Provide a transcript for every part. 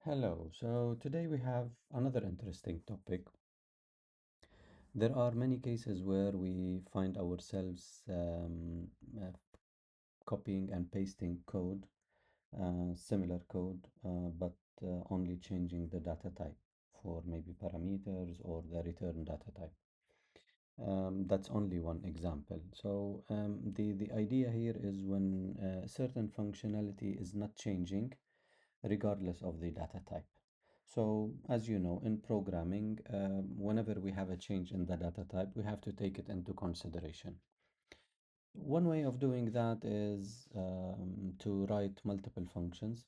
Hello. So today we have another interesting topic. There are many cases where we find ourselves uh, copying and pasting code, similar code, but only changing the data type for maybe parameters or the return data type. That's only one example. So the idea here is when certain functionality is not changing regardless of the data type. So as you know, in programming, whenever we have a change in the data type, we have to take it into consideration. One way of doing that is to write multiple functions,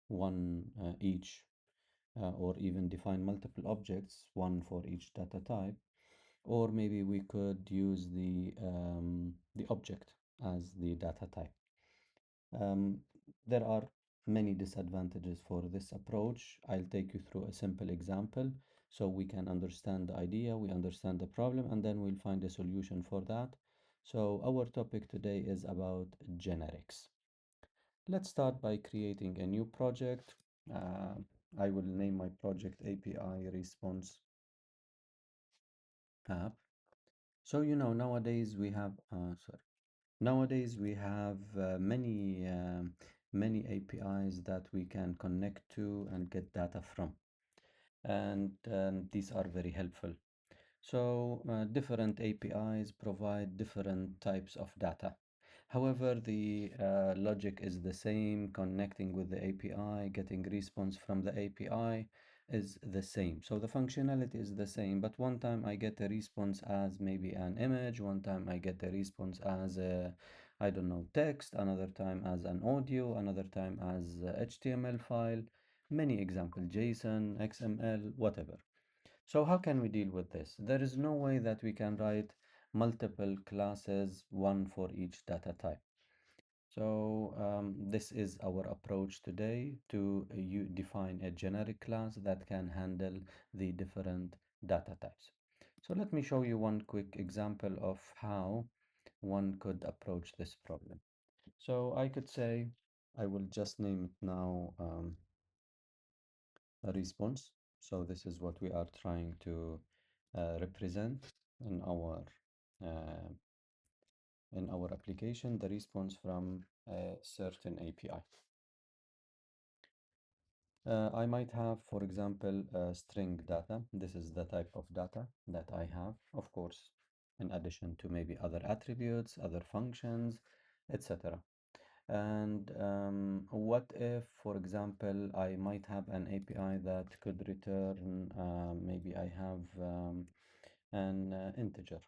one each, or even define multiple objects, one for each data type. Or maybe we could use the object as the data type. Um, there are many disadvantages for this approach. I'll take you through a simple example so we can understand the idea, we understand the problem, and then we'll find a solution for that. So our topic today is about generics. Let's start by creating a new project. Uh, I will name my project API Response App. So nowadays we have Nowadays, we have many APIs that we can connect to and get data from, and these are very helpful. So, different APIs provide different types of data. However, the logic is the same, connecting with the API, getting response from the API is the same. So the functionality is the same, but one time I get a response as maybe an image, one time I get a response as a, I don't know, text, another time as an audio, another time as a HTML file, many example, JSON, XML, whatever. So how can we deal with this? There is no way that we can write multiple classes, one for each data type. So this is our approach today to you define a generic class that can handle the different data types. So let me show you one quick example of how one could approach this problem. So I could say, I will just name it now a response. So this is what we are trying to represent in uh, our application, the response from a certain API. I might have, for example, string data. This is the type of data that I have, of course, in addition to maybe other attributes, other functions, etc. And what if, for example, I might have an API that could return, maybe I have an integer,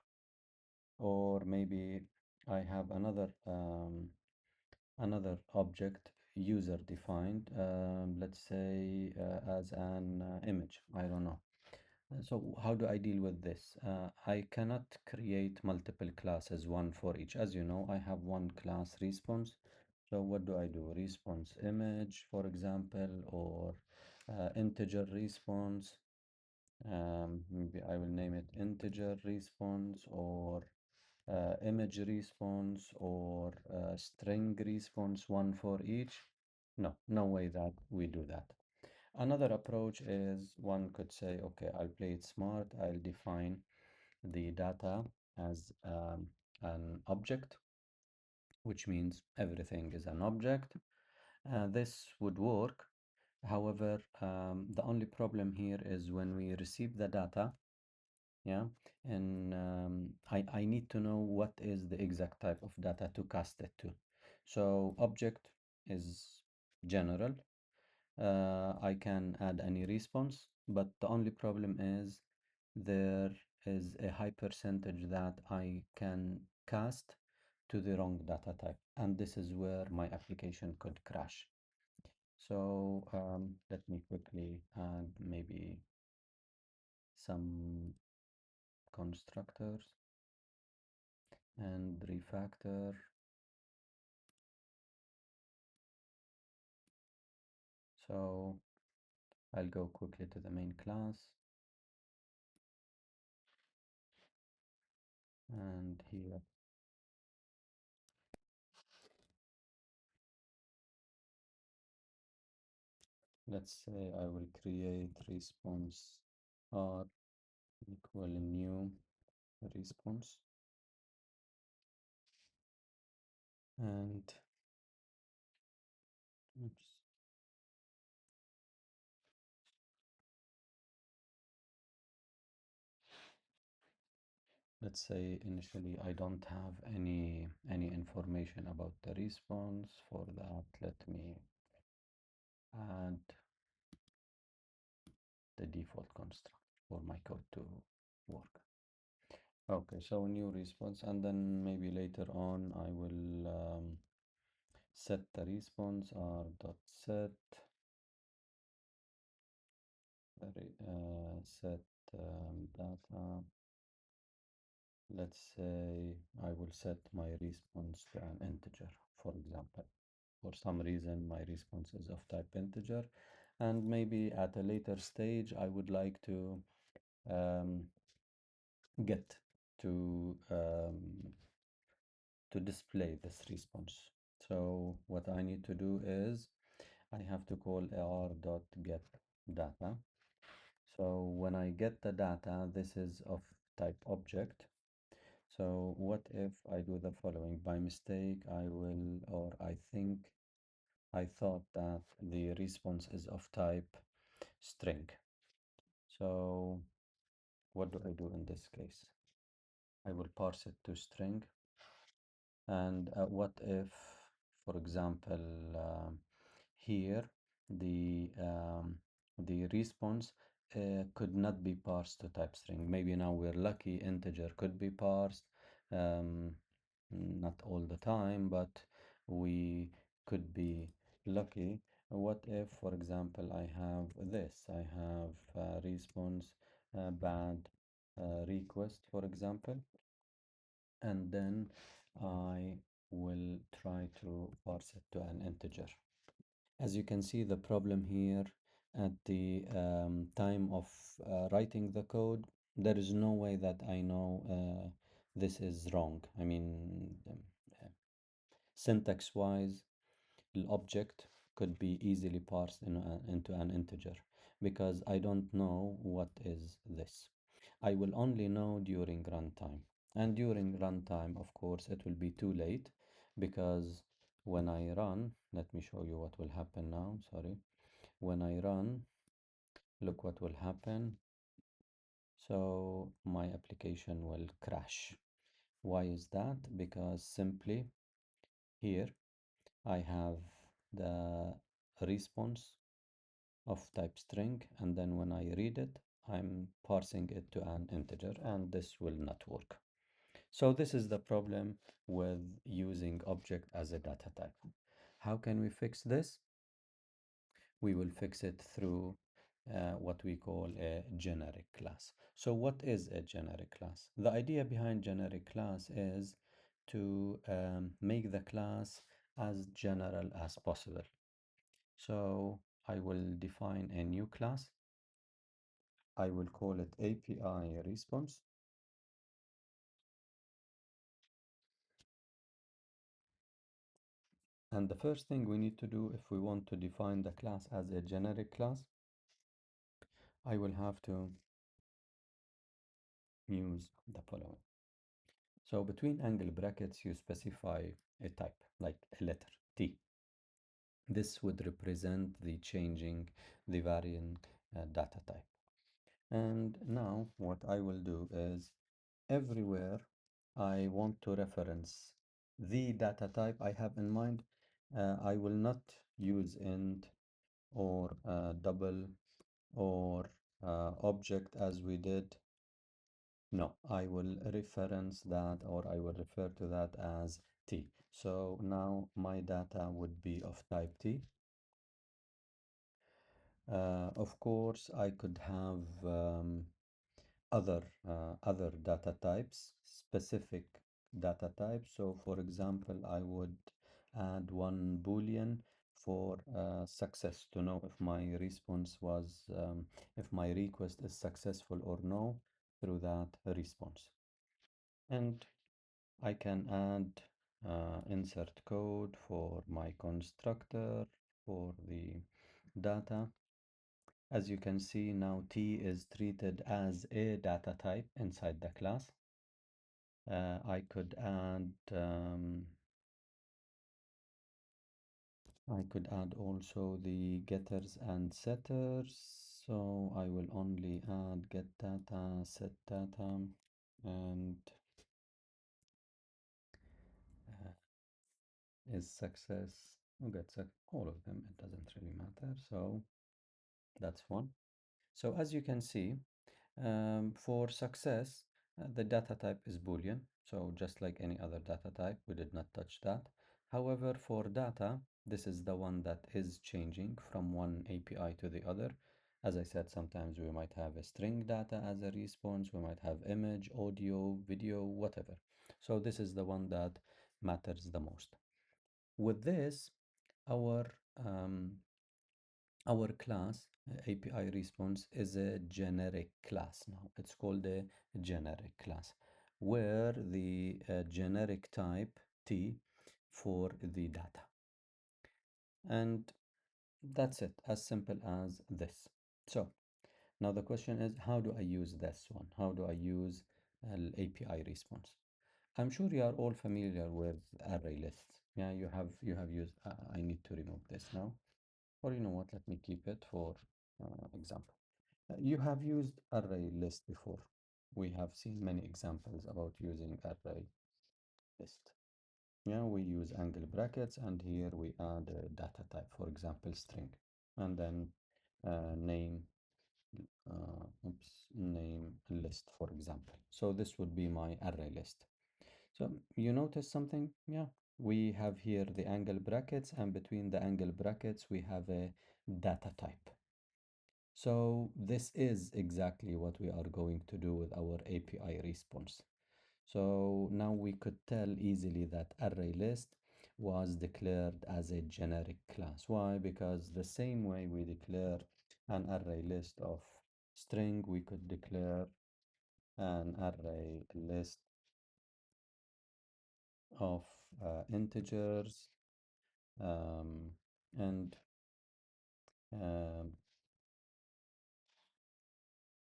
or maybe I have another object user defined, let's say as an image. I don't know. So how do I deal with this? I cannot create multiple classes, one for each. As you know, I have one class response. So what do I do? Response image, for example, or integer response. Maybe I will name it integer response or image response or string response, one for each. No, no way that we do that. Another approach is one could say, okay, I'll play it smart. I'll define the data as an object, which means everything is an object. This would work. However, the only problem here is when we receive the data, yeah, and I need to know what is the exact type of data to cast it to. So object is general. I can add any response, but the only problem is there is a high percentage that I can cast to the wrong data type, and this is where my application could crash. So let me quickly add maybe some constructors and refactor. So I'll go quickly to the main class, and here, let's say I will create response r equal new response, and oops, let's say initially I don't have any information about the response. For that, let me add the default construct for my code to work. Okay, so new response, and then maybe later on I will set the response r dot set set data. Let's say I will set my response to an integer, for example. For some reason, my response is of type integer, and maybe at a later stage, I would like to um, get to display this response. So what I need to do is I have to call ar.get data. So when I get the data, this is of type object. So what if I do the following? By mistake, I will, or I think I thought that the response is of type string. So what do I do in this case? I will parse it to string. And what if, for example, here the response could not be parsed to type string? Maybe now we're lucky, integer could be parsed, um, not all the time, but we could be lucky. What if, for example, I have this? I have response bad request, for example, and then I will try to parse it to an integer. As you can see, the problem here at the time of writing the code, there is no way that I know this is wrong. I mean, syntax-wise, the object could be easily parsed into an integer because I don't know what is this. I will only know during runtime. And during runtime, of course, it will be too late because when I run, let me show you what will happen now. Sorry. When I run, look what will happen. So my application will crash. Why is that? Because simply here I have the response of type string, and then when I read it, I'm parsing it to an integer, and this will not work. So this is the problem with using object as a data type. How can we fix this? We will fix it through what we call a generic class. So what is a generic class? The idea behind generic class is to make the class as general as possible. So I will define a new class. I will call it API response. And the first thing we need to do if we want to define the class as a generic class, I will have to use the following. So between angle brackets, you specify a type, like a letter, T. This would represent the changing, the varying data type. And now what I will do is everywhere I want to reference the data type I have in mind, I will not use int or double or object as we did. No, I will reference that, or I will refer to that as T. So now my data would be of type T. Of course, I could have other data types, specific data types. So for example, I would add one Boolean for success to know if my response was, if my request is successful or no through that response. And I can add insert code for my constructor for the data. As you can see now, T is treated as a data type inside the class. I could add also the getters and setters. So I will only add get data, set data, and uh, is success. Oh, get all of them. It doesn't really matter. So that's one. So as you can see, for success, the data type is Boolean. So just like any other data type, we did not touch that. However, for data, this is the one that is changing from one API to the other. As I said, sometimes we might have a string data as a response. We might have image, audio, video, whatever. So this is the one that matters the most. With this, our um, our class API response is a generic class now. It's called a generic class, where the generic type T for the data. And that's it, as simple as this. So now the question is, how do I use this one? How do I use API response? I'm sure you are all familiar with array lists. Yeah, you have used. I need to remove this now. Or you know what? Let me keep it for example. You have used array list before. We have seen many examples about using array list. Yeah, we use angle brackets, and here we add a data type, for example, string, and then name, name list, for example. So this would be my array list. So you notice something? Yeah, we have here the angle brackets, and between the angle brackets, we have a data type. So this is exactly what we are going to do with our API response. So now we could tell easily that array list was declared as a generic class. Why? Because the same way we declare an array list of string, we could declare an array list of integers um, and um,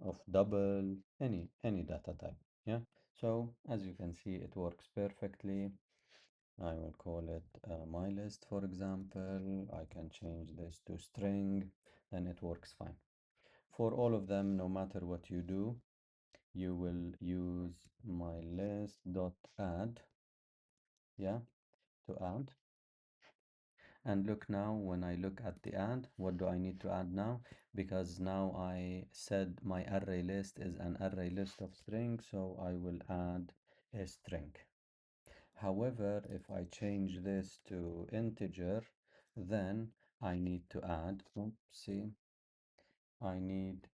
of double, any data type. Yeah. So as you can see, it works perfectly. I will call it my list, for example. I can change this to string, and it works fine. For all of them, no matter what you do, you will use my list dot add, yeah, to add. And look now, when I look at the add, what do I need to add now? Because now I said my array list is an array list of strings, so I will add a string. However, if I change this to integer, then I need to add, oopsie, I need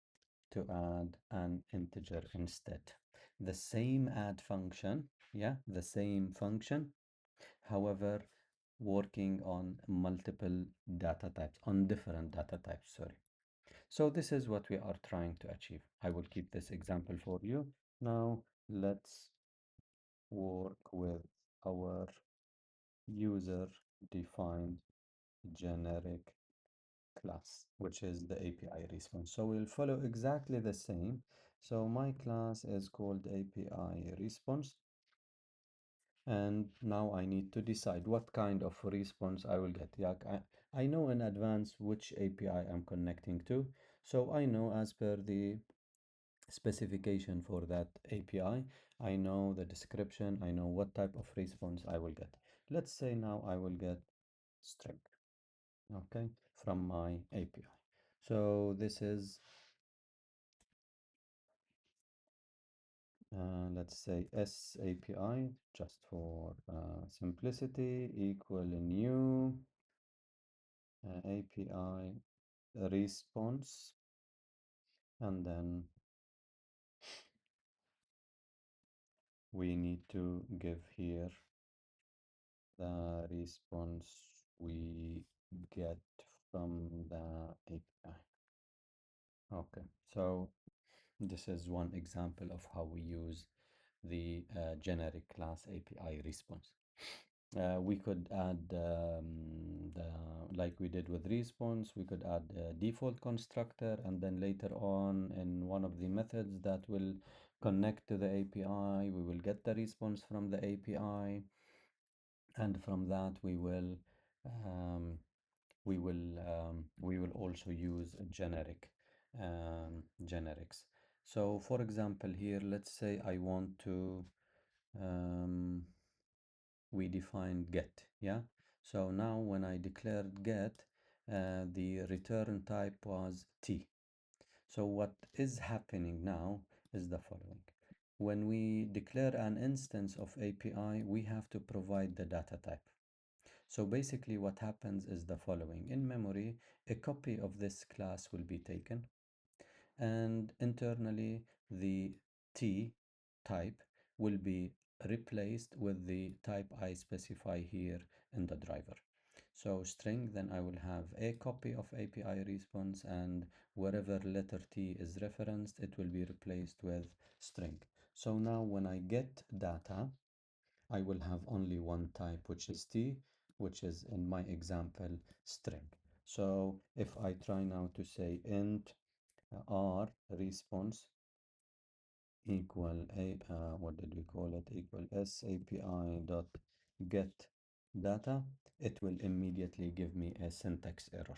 to add an integer instead. The same add function, yeah, the same function, however, working on multiple data types, on different data types, sorry. So this is what we are trying to achieve. I will keep this example for you. Now let's work with our user-defined generic class, which is the API response. So we'll follow exactly the same. So my class is called API response. And now I need to decide what kind of response I will get. Yeah, I know in advance which API I'm connecting to. So I know as per the specification for that API, I know the description, I know what type of response I will get. Let's say now I will get string, okay, from my API. So this is, let's say S API, just for simplicity, equal new API response, and then we need to give here the response we get from the API. Okay, so this is one example of how we use the generic class API response. We could add like we did with response, we could add a default constructor, and then later on in one of the methods that will connect to the API, we will get the response from the API, and from that um, we will also use generics. So for example here, let's say I want to um, we defined get, yeah? So now when I declared get, the return type was T. So what is happening now is the following. When we declare an instance of API, we have to provide the data type. So basically what happens is the following. In memory, a copy of this class will be taken, and internally the T type will be replaced with the type I specify here in the driver. So string, then I will have a copy of API response, and wherever letter T is referenced, it will be replaced with string. So now when I get data, I will have only one type, which is T, which is in my example string. So if I try now to say int R response equal what did we call it, equal s api dot get data, it will immediately give me a syntax error.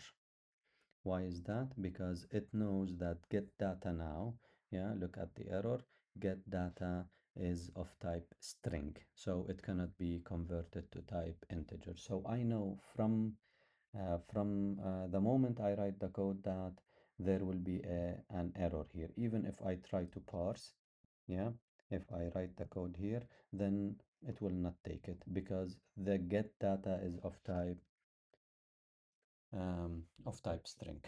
Why is that? Because it knows that get data now, yeah, look at the error, get data is of type string, so it cannot be converted to type integer. So I know from the moment I write the code that there will be an error here. Even if I try to parse, yeah, if I write the code here, then it will not take it because the get data is of type string.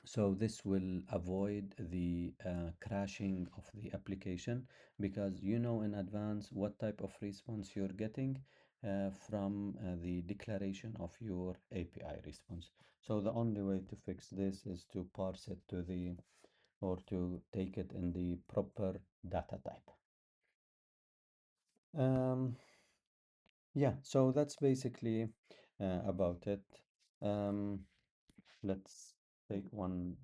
So this will avoid the crashing of the application, because you know in advance what type of response you're getting from the declaration of your API response. So the only way to fix this is to parse it to the, or to take it in the proper data type. Yeah, so that's basically about it. Um, let's take one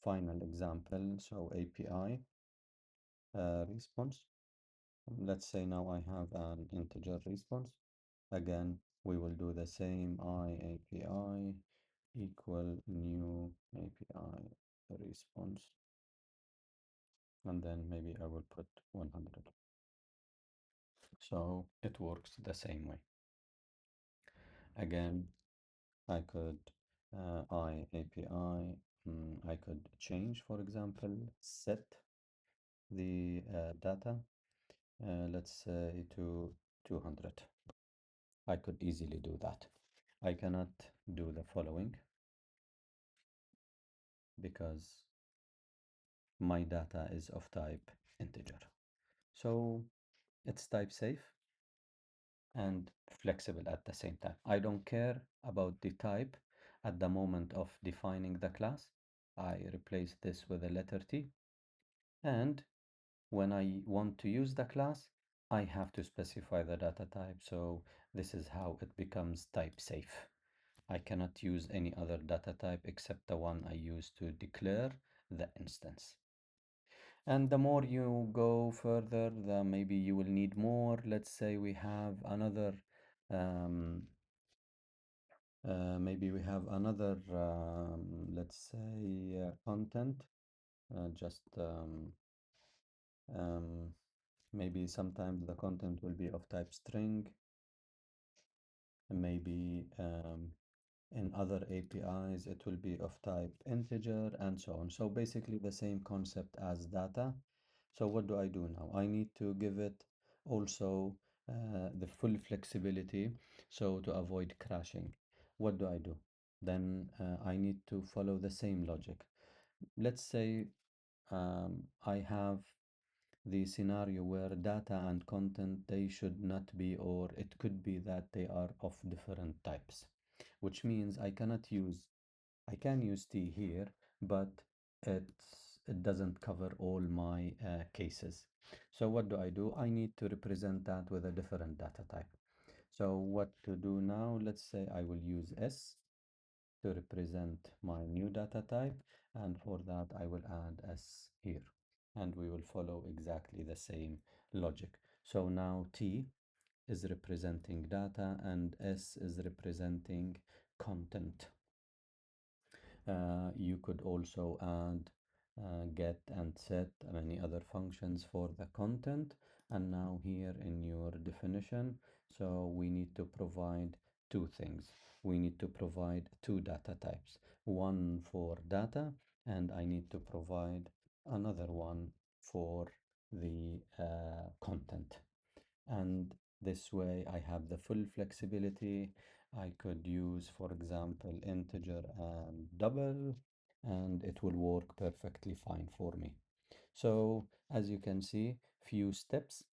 final example. So API response. Let's say now I have an integer response. Again, we will do the same I API equal new API response, and then maybe I will put 100. So it works the same way. Again, I could I API, I could change, for example, set the data, let's say to 200. I could easily do that. I cannot do the following because my data is of type integer. So it's type safe and flexible at the same time. I don't care about the type at the moment of defining the class. I replace this with a letter T, and when I want to use the class, I have to specify the data type. So this is how it becomes type safe. I cannot use any other data type except the one I use to declare the instance. And the more you go further, the maybe you will need more. Let's say we have another, um, maybe we have another, let's say, content, just um, maybe sometimes the content will be of type string, and maybe in other APIs it will be of type integer, and so on. So basically the same concept as data. So what do I do now? I need to give it also the full flexibility, so to avoid crashing. What do I do? Then I need to follow the same logic. Let's say I have the scenario where data and content, they should not be, or it could be that they are of different types, which means I can use T here, but it doesn't cover all my cases. So what do? I need to represent that with a different data type. So what to do now? Let's say I will use S to represent my new data type, and for that I will add S here, and we will follow exactly the same logic. So now T is representing data and S is representing content. You could also add get and set many other functions for the content. And now here in your definition, so we need to provide two things. We need to provide two data types, one for data, and I need to provide another one for the content. And this way I have the full flexibility. I could use, for example, integer and double, and it will work perfectly fine for me. So as you can see, few steps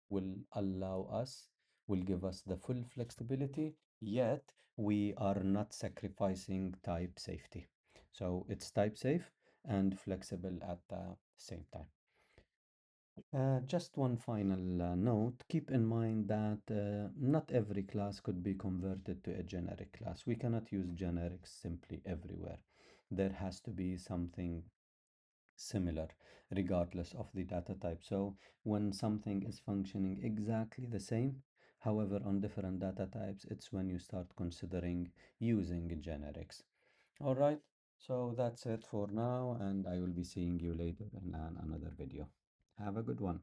will allow us, will give us the full flexibility, yet we are not sacrificing type safety. So it's type safe and flexible at the same time. Just one final note. Keep in mind that not every class could be converted to a generic class. We cannot use generics simply everywhere. There has to be something similar regardless of the data type. So when something is functioning exactly the same, however, on different data types, it's when you start considering using generics. All right, so that's it for now, and I will be seeing you later in another video. Have a good one.